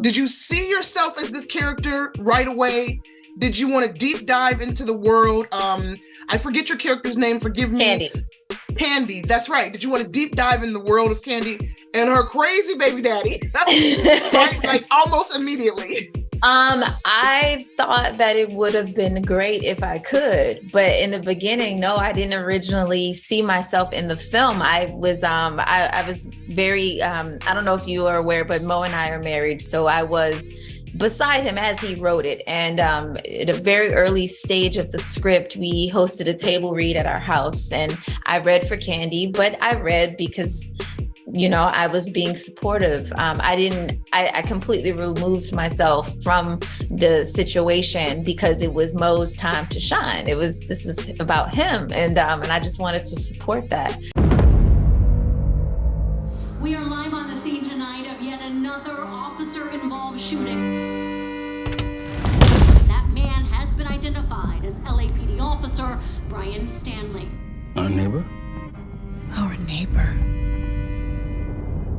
Did you see yourself as this character right away? Did you want to deep dive into the world? I forget your character's name, forgive me. Candy. Candy, that's right. Did you want to deep dive in the world of Candy and her crazy baby daddy? Right, like almost immediately. I thought that it would have been great if I could, but in the beginning, no, I didn't originally see myself in the film. I was very, I don't know if you are aware, but Mo and I are married. So I was beside him as he wrote it. And at a very early stage of the script, we hosted a table read at our house, and I read for Candy, but I read because, you know, I was being supportive. I completely removed myself from the situation because it was Mo's time to shine. This was about him. And I just wanted to support that. We are live on the scene tonight of yet another officer-involved shooting. That man has been identified as LAPD officer Brian Stanley. Our neighbor? Our neighbor.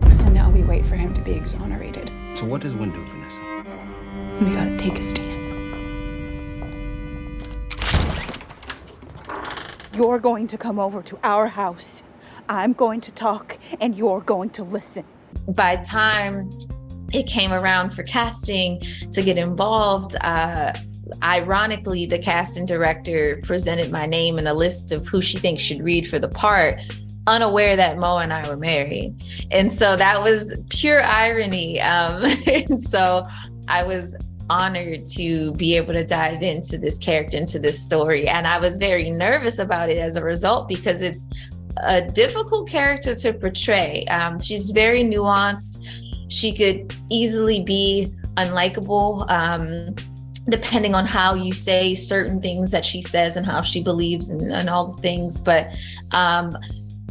And now we wait for him to be exonerated. So what does Wynn do, Vanessa? We gotta take a stand. You're going to come over to our house. I'm going to talk, and you're going to listen. By the time it came around for casting to get involved, ironically, the casting director presented my name in a list of who she thinks should read for the part, unaware that Mo and I were married. And so that was pure irony. And so I was honored to be able to dive into this character, into this story. And I was very nervous about it as a result, because it's a difficult character to portray. She's very nuanced. She could easily be unlikable, depending on how you say certain things that she says and how she believes and all the things. But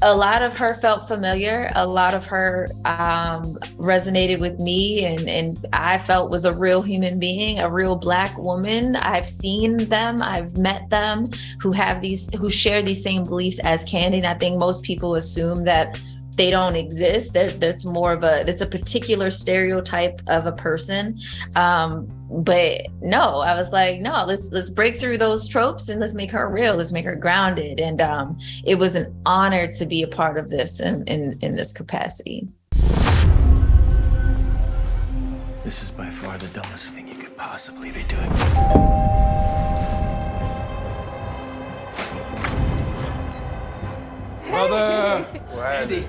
a lot of her felt familiar. A lot of her resonated with me, and I felt was a real human being, a real Black woman. I've seen them, I've met them who share these same beliefs as Candy. And I think most people assume that they don't exist. That's a particular stereotype of a person. But no, I was like, no, let's break through those tropes and let's make her real. Let's make her grounded. And it was an honor to be a part of this in this capacity. This is by far the dumbest thing you could possibly be doing. Brother! Andy.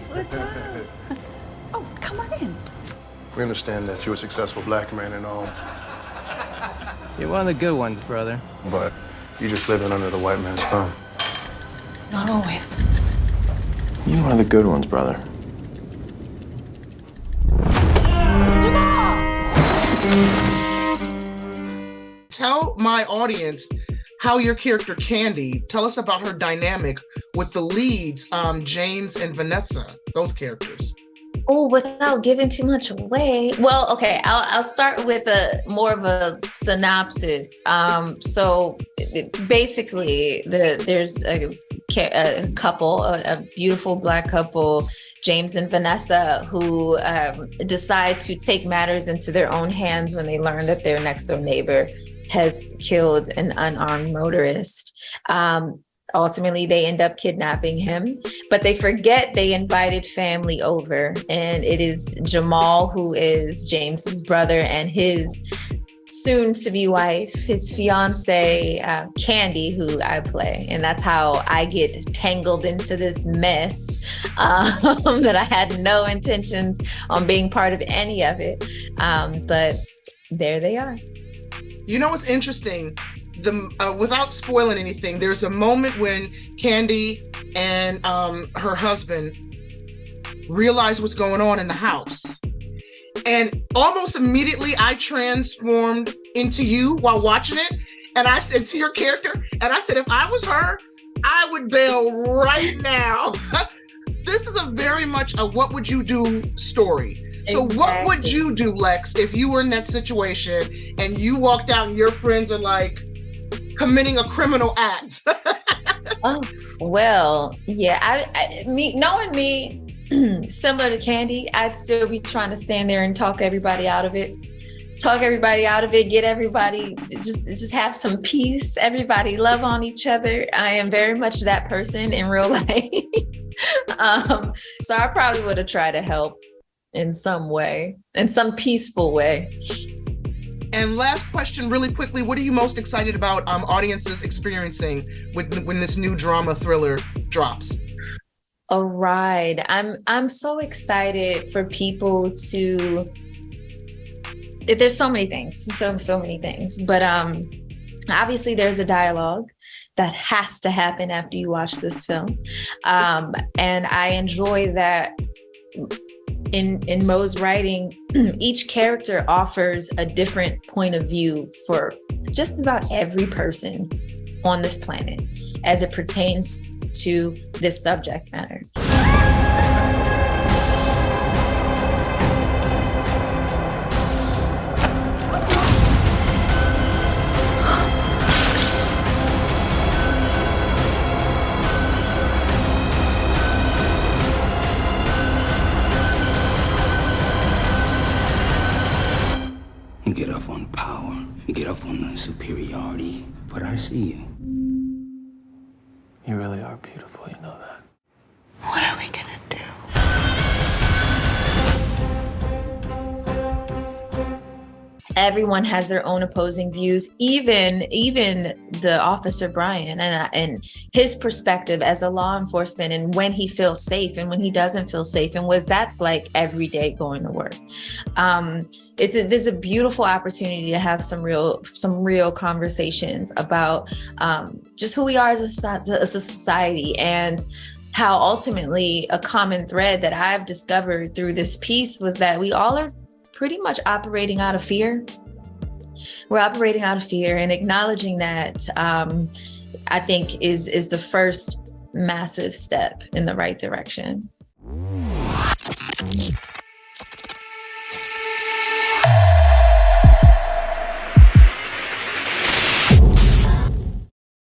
Oh, come on in. We understand that you're a successful Black man and all, You're one of the good ones, brother. but you just living under the white man's thumb. Not always. You're one of the good ones, brother. Tell my audience how your character Candy, tell us about her dynamic with the leads, James and Vanessa, those characters. Oh, without giving too much away. Well, okay, I'll start with more of a synopsis. So basically, there's a couple, a beautiful Black couple, James and Vanessa, who decide to take matters into their own hands when they learn that their next door neighbor has killed an unarmed motorist. Ultimately, they end up kidnapping him, but they forget they invited family over. And it is Jamal, who is James's brother, and his soon-to-be wife, his fiance, Candy, who I play. And that's how I get tangled into this mess that I had no intentions on being part of any of it. But there they are. You know what's interesting? Without spoiling anything, there's a moment when Candy and her husband realize what's going on in the house. And almost immediately I transformed into you while watching it. And I said to your character, and I said, if I was her, I would bail right now. This is a very much a what would you do story. So what would you do, Lex, if you were in that situation and you walked out and your friends are like committing a criminal act? Oh, well, yeah, knowing me, similar to Candy, I'd still be trying to stand there and talk everybody out of it. talk everybody out of it, get everybody, just have some peace, everybody love on each other. I am very much that person in real life. So I probably would have tried to help in some way, in some peaceful way. And last question, really quickly, what are you most excited about audiences experiencing when this new drama thriller drops? A ride. I'm so excited for people to. There's so many things, so many things, but obviously there's a dialogue that has to happen after you watch this film, and I enjoy that. In Mo's writing, each character offers a different point of view for just about every person on this planet as it pertains to this subject matter. You get up on power, you get up on the superiority, but I see you. You really are beautiful, you know that. What are we gonna do? Everyone has their own opposing views, even the officer Brian and his perspective as a law enforcement, and when he feels safe and when he doesn't feel safe, and what that's like every day going to work. There's a beautiful opportunity to have some real conversations about just who we are as a society, and how ultimately a common thread that I've discovered through this piece was that we all are pretty much operating out of fear. We're operating out of fear, and acknowledging that, I think is the first massive step in the right direction.